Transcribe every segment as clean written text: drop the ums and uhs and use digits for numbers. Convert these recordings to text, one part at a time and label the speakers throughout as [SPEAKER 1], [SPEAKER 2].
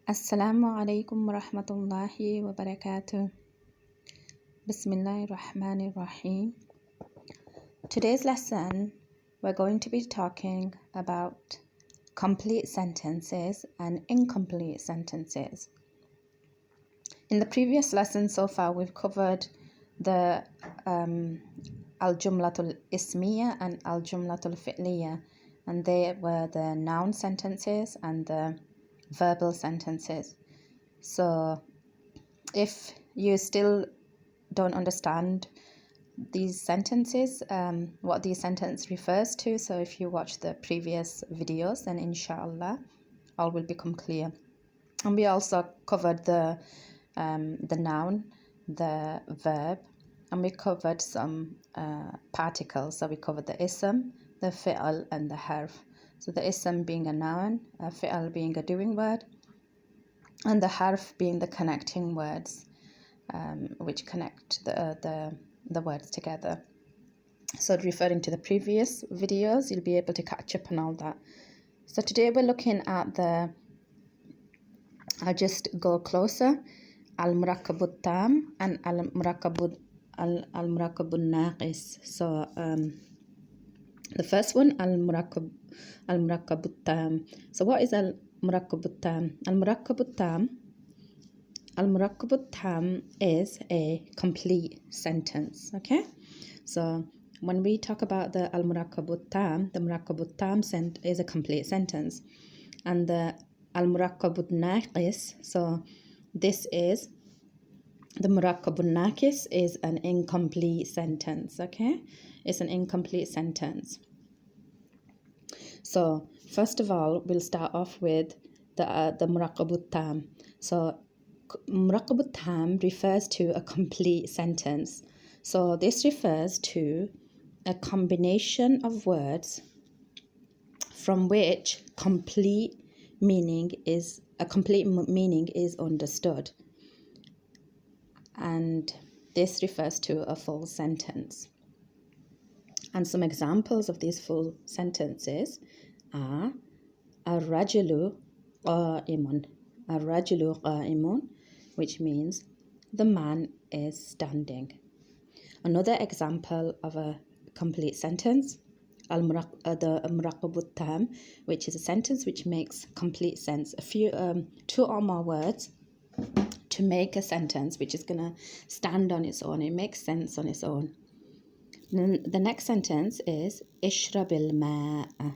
[SPEAKER 1] Assalamu alaikum wa rahmatullahi wa barakatuh. Bismillahir Rahmanir Rahim. Today's lesson, we're going to be talking about complete sentences and incomplete sentences. In the previous lesson so far, we've covered the al-jumlatul ismiya and al-jumlatul fi'liya, and they were the noun sentences and the verbal sentences. So if you still don't understand these sentences, what these sentence refers to, so if you watch the previous videos, then inshallah all will become clear. And we also covered the noun, the verb, and we covered some particles. So we covered the ism, the fi'al, and the harf. So the ism being a noun, a fi'al being a doing word, and the harf being the connecting words, which connect the words together. So referring to the previous videos, you'll be able to catch up on all that. So today we're looking at I'll just go closer, al-murakkabut tam and al-murakkabun naqis. So the first one, al-murakkabut tam. So what is al-murakkabut tam? Al-murakkabut tam is a complete sentence, okay? So when we talk about the al-murakkabut tam, the murakkabut tam is a complete sentence. And the al-murakkabut naqis, so this is the murakkabun naqis is an incomplete sentence, okay? It's an incomplete sentence. So first of all, we'll start off with the murakkabut tam. So murakkabut tam refers to a complete sentence. So this refers to a combination of words from which complete meaning is understood, and this refers to a full sentence. And some examples of these full sentences are ar-rajulu qa'imun, which means the man is standing. Another example of a complete sentence, the murakkabut tam, which is a sentence which makes complete sense. Two or more words to make a sentence which is going to stand on its own. It makes sense on its own. Then the next sentence is ishrabil ma'a.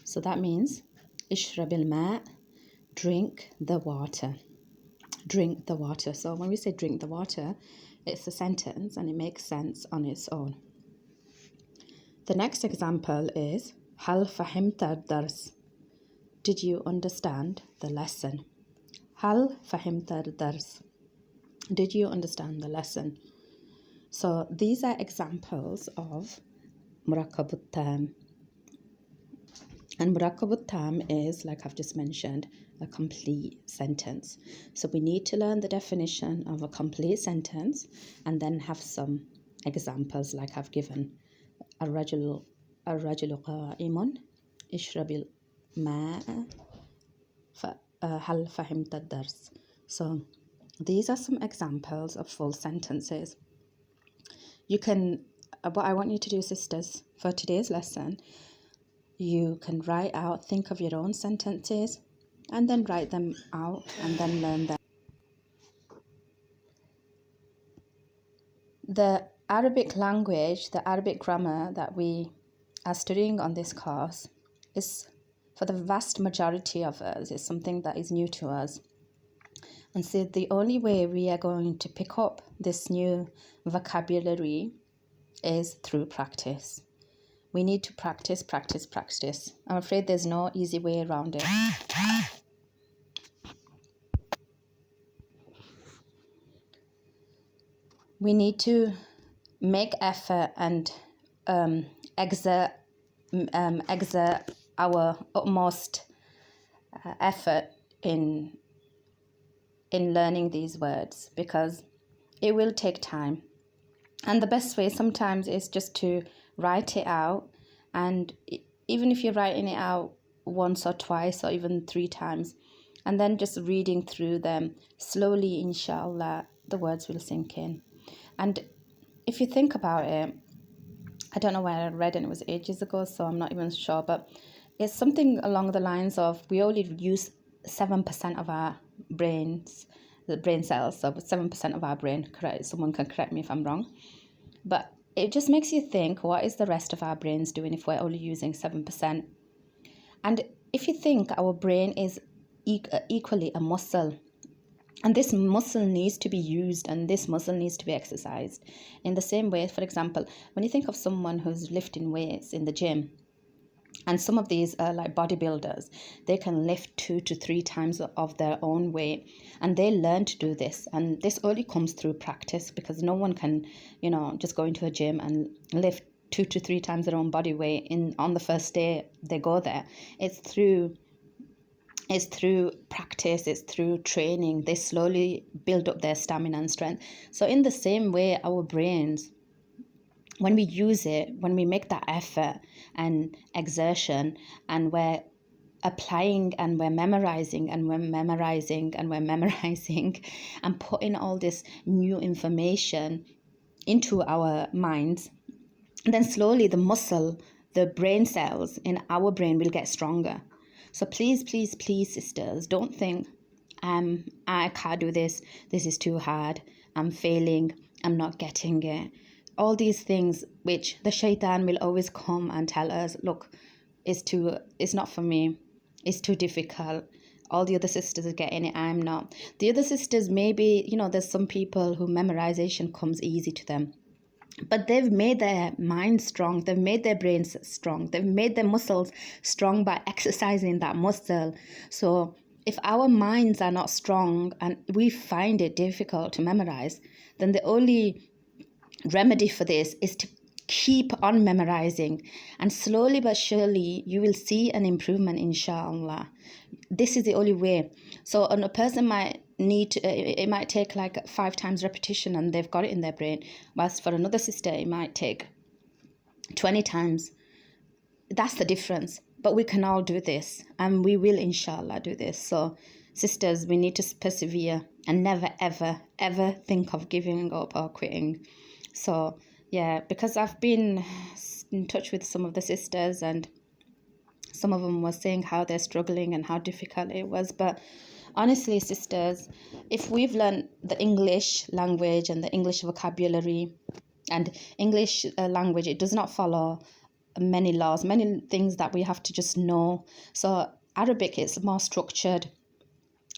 [SPEAKER 1] So that means ishrabil ma', drink the water. Drink the water. So when we say drink the water, it's a sentence and it makes sense on its own. The next example is hal fahimta dars. Did you understand the lesson? Hal fahimta dars. Did you understand the lesson? So these are examples of murakkabut tam. And murakkabut tam is, like I've just mentioned, a complete sentence. So we need to learn the definition of a complete sentence and then have some examples like I've given. Ar-rajulu qa'imun, ishrabil ma'a, hal fahimta dars. So these are some examples of full sentences. You can, what I want you to do, sisters, for today's lesson, you can write out, think of your own sentences, and then write them out and then learn them. The Arabic language, the Arabic grammar that we are studying on this course is, for the vast majority of us, is something that is new to us. And so the only way we are going to pick up this new vocabulary is through practice. We need to practice. I'm afraid there's no easy way around it. We need to make effort and exert our utmost effort in learning these words, because it will take time. And the best way sometimes is just to write it out, and even if you're writing it out once or twice or even 3 times, and then just reading through them slowly, inshallah, the words will sink in. And if you think about it, I don't know where I read, and it was ages ago, so I'm not even sure, but it's something along the lines of we only use 7% of our brains, the brain cells, so 7% of our brain. Correct? Someone can correct me if I'm wrong, but it just makes you think, what is the rest of our brains doing if we're only using 7%? And if you think, our brain is equally a muscle, and this muscle needs to be used, and this muscle needs to be exercised. In the same way, for example, when you think of someone who's lifting weights in the gym, and some of these like bodybuilders, they can lift 2 to 3 times of their own weight, and they learn to do this. And this only comes through practice, because no one can, just go into a gym and lift 2 to 3 times their own body weight on the first day they go there. It's through practice, it's through training. They slowly build up their stamina and strength. So in the same way, our brains, when we use it, when we make that effort and exertion, and we're applying, and we're memorizing, and we're memorizing, and we're memorizing, and putting all this new information into our minds, then slowly the brain cells in our brain will get stronger. So please, please, please, sisters, don't think, I can't do this. This is too hard. I'm failing. I'm not getting it. All these things which the shaitan will always come and tell us, look, it's not for me. It's too difficult. All the other sisters are getting it. I'm not. The other sisters, maybe, there's some people who memorization comes easy to them. But they've made their mind strong. They've made their brains strong. They've made their muscles strong by exercising that muscle. So if our minds are not strong and we find it difficult to memorize, then the only remedy for this is to keep on memorizing. And slowly but surely, you will see an improvement, inshallah. This is the only way. So a person might it might take like 5 times repetition and they've got it in their brain, whilst for another sister it might take 20 times. That's the difference. But we can all do this, and we will inshallah do this. So sisters, we need to persevere and never ever ever think of giving up or quitting. So yeah, because I've been in touch with some of the sisters, and some of them were saying how they're struggling and how difficult it was. But honestly, sisters, if we've learned the English language and the English vocabulary and English language, it does not follow many laws, many things that we have to just know. So Arabic is more structured,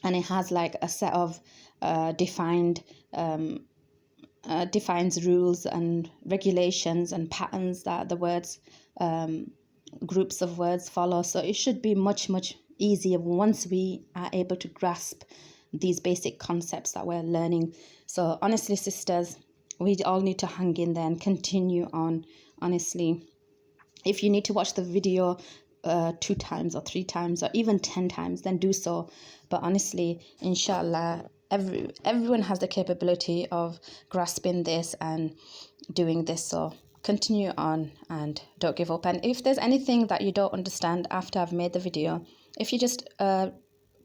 [SPEAKER 1] and it has like a set of defines rules and regulations and patterns that the words, groups of words follow. So it should be much, much easier once we are able to grasp these basic concepts that we're learning. So honestly, sisters, we all need to hang in there and continue on. Honestly, if you need to watch the video 2 times or 3 times or even 10 times, then do so. But honestly, inshallah, everyone has the capability of grasping this and doing this. So continue on and don't give up. And if there's anything that you don't understand after I've made the video, if you just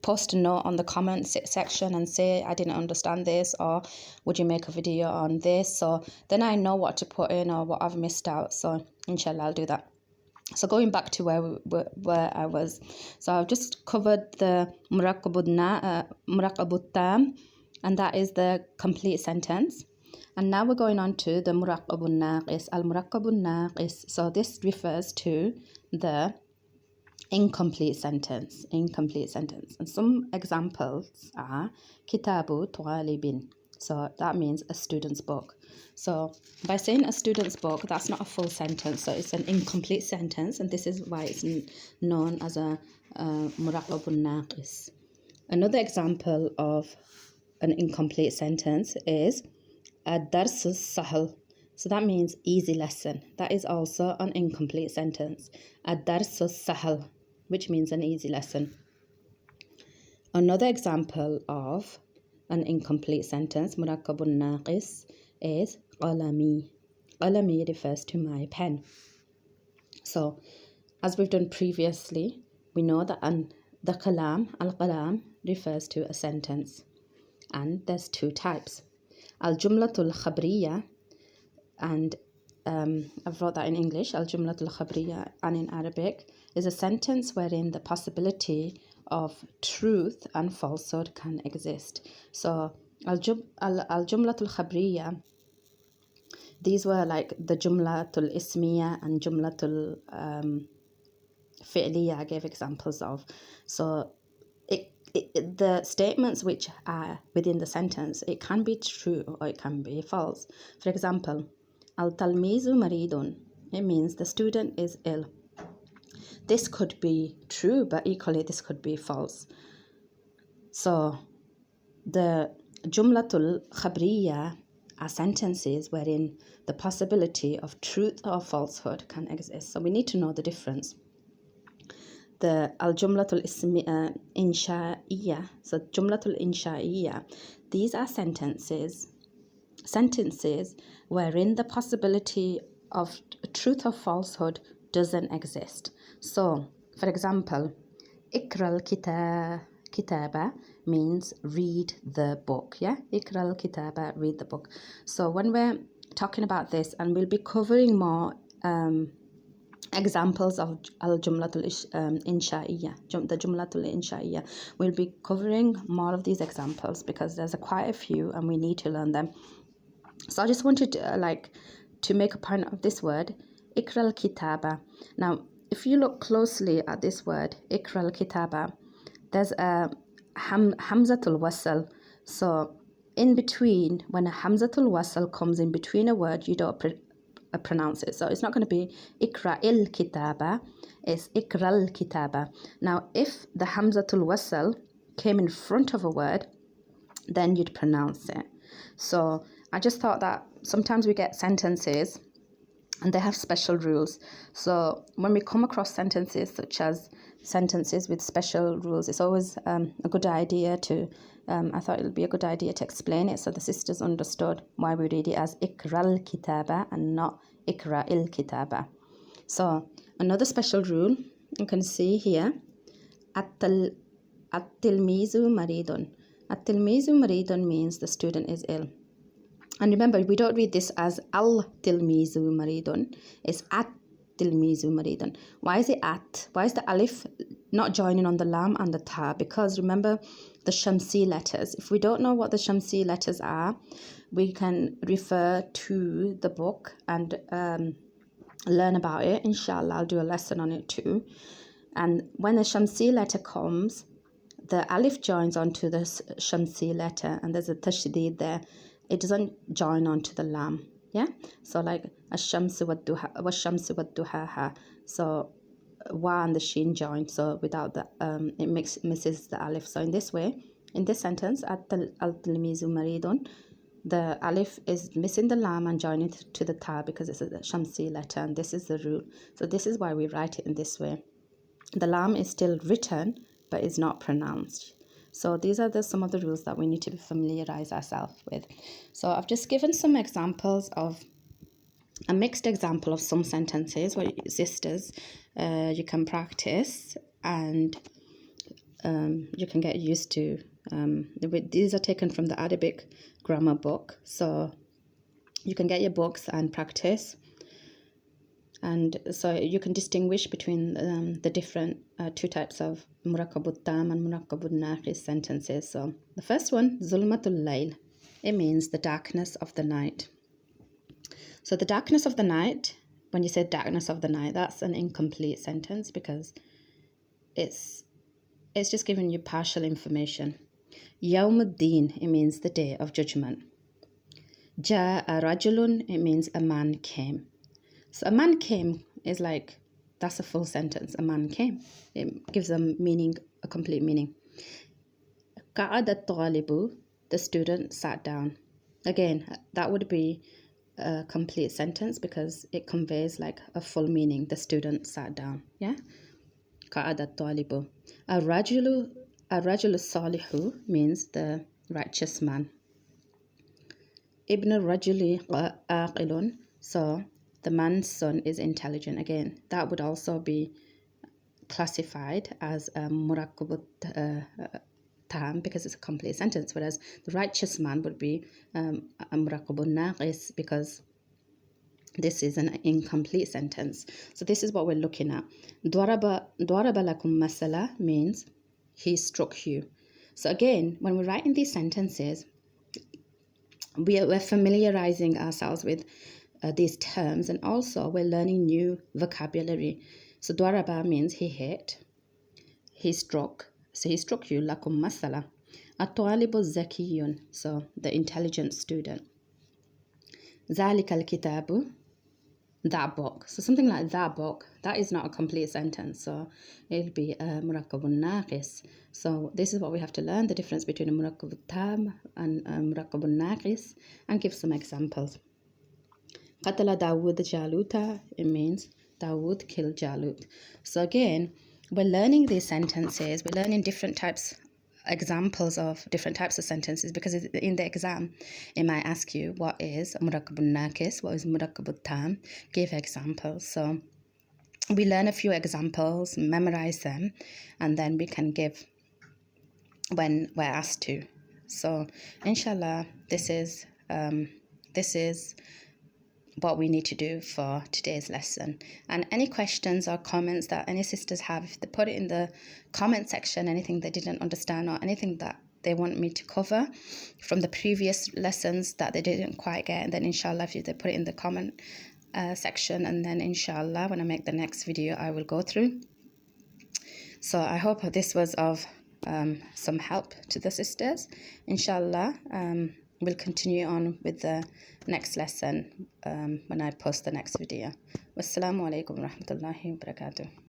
[SPEAKER 1] post a note on the comment section and say, I didn't understand this, or would you make a video on this? So then I know what to put in or what I've missed out. So inshallah, I'll do that. So going back to where I was, so I've just covered the muraqabut tam, and that is the complete sentence. And now we're going on to the muraqabun naqis, al-muraqabun naqis. So this refers to the incomplete sentence. And some examples are kitabu talibin. So that means a student's book. So by saying a student's book, that's not a full sentence. So it's an incomplete sentence, and this is why it's known as a muraqabun naqis. Another example of an incomplete sentence is ad-dars sahl. So that means easy lesson. That is also an incomplete sentence. Ad-dars sahl, which means an easy lesson. Another example of an incomplete sentence, muraqabun naqis, is qalami. Qalami refers to my pen. So as we've done previously, we know that The kalam, al-kalam, refers to a sentence. And there's two types. Al-jumlatul khabriya, and I've wrote that in English, al-jumlatul khabriya, and in Arabic, is a sentence wherein the possibility of truth and falsehood can exist. So al-jumlatul khabriya, these were like the jumlatul ismiya and jumlatul fi'liya I gave examples of. So the statements which are within the sentence, it can be true or it can be false. For example, al-talmizu maridun, it means the student is ill. This could be true, but equally this could be false. So the jumlatul khabriya are sentences wherein the possibility of truth or falsehood can exist. So we need to know the difference. The al-jumlatul insha'iyya, so jumlatul insha'iyya, these are sentences wherein the possibility of truth or falsehood doesn't exist. So, for example, ikra al-kitaba means read the book, yeah? Ikra al-kitaba, read the book. So when we're talking about this, and we'll be covering more examples of al-jumlatul insha'iyya, the jumlatul insha'iyya. We'll be covering more of these examples because there's quite a few and we need to learn them. So I just wanted to make a point of this word, ikra al-kitaba. Now, if you look closely at this word, ikra al-kitaba, there's a hamzatul wasl. So in between, when a hamzatul wasl comes in between a word, you don't pronounce it. So it's not going to be ikra il kitaba, it's ikra al kitaba. Now, if the hamzatul wasl came in front of a word, then you'd pronounce it. So I just thought that sometimes we get sentences and they have special rules. So when we come across sentences such as sentences with special rules, it's always a good idea to I thought it would be a good idea to explain it so the sisters understood why we read it as ikra al-kitaba and not ikra il-kitaba. So another special rule you can see here, at-tilmizu maridun. At-tilmizu maridun means the student is ill. And remember, we don't read this as al-tilmizu maridun, it's at-tilmizu maridun. Why is it at? Why is the alif not joining on the lam and the ta? Because remember the shamsi letters. If we don't know what the shamsi letters are, we can refer to the book and learn about it. Inshallah, I'll do a lesson on it too. And when the shamsi letter comes, the alif joins onto the shamsi letter and there's a tashdeed there. It doesn't join onto the lam. Yeah, so like ash-shamsu wad-duhaha. So wa and the shin join, so without the it misses the alif. So in this way, in this sentence, al-tilmizu maridun, the alif is missing the lam and joining to the ta because it's a shamsi letter, and this is the rule. So this is why we write it in this way. The lam is still written but is not pronounced. So these are some of the rules that we need to familiarize ourselves with. So I've just given some examples of a mixed example of some sentences where sisters you can practice and you can get used to. These are taken from the Arabic grammar book, so you can get your books and practice, and so you can distinguish between the different two types of murakkabut tam and murakkabut naqis sentences. So the first one, zulmatul layl, it means the darkness of the night. So the darkness of the night, when you say darkness of the night, that's an incomplete sentence because it's just giving you partial information. Yawmuddin, it means the day of judgment. Ja'a rajulun, it means a man came. So a man came is like, that's a full sentence. A man came. It gives a meaning, a complete meaning. Qa'ada talibu, the student sat down. Again, that would be a complete sentence because it conveys like a full meaning. The student sat down. Yeah. Qa'ada talibu. Ar-rajulu salihu means the righteous man. Ibn rajuli aqilun, so the man's son is intelligent. Again, that would also be classified as murakkabut tam because it's a complete sentence, whereas the righteous man would be murakkabun naqis because this is an incomplete sentence. So this is what we're looking at. Dwaraba lakum masala means he struck you. So again, when we're writing these sentences, we're familiarizing ourselves with these terms, and also we're learning new vocabulary. So dwaraba means he hit, he struck. So he struck you, lakum masala. At-talibu zakiyun, so the intelligent student. Zalika al-kitabu, that book. So something like that book, that is not a complete sentence, so it'll be murakkabun naqis. So this is what we have to learn, the difference between a murakkabut tam and murakkabun naqis, and give some examples. Qatala Dawood Jaluta, it means Dawood killed Jalut. So again, we're learning these sentences, we're learning different types, examples of different types of sentences, because in the exam it might ask you what is murakkabun naqis, what is murakkabut tam, give examples. So we learn a few examples, memorize them, and then we can give when we're asked to. So inshallah, this is what we need to do for today's lesson. And any questions or comments that any sisters have, if they put it in the comment section, anything they didn't understand or anything that they want me to cover from the previous lessons that they didn't quite get, and then inshallah if they put it in the comment section, and then inshallah when I make the next video I will go through. So I hope this was of some help to the sisters. Inshallah, we'll continue on with the next lesson when I post the next video. Wassalamu alaikum warahmatullahi wabarakatuh.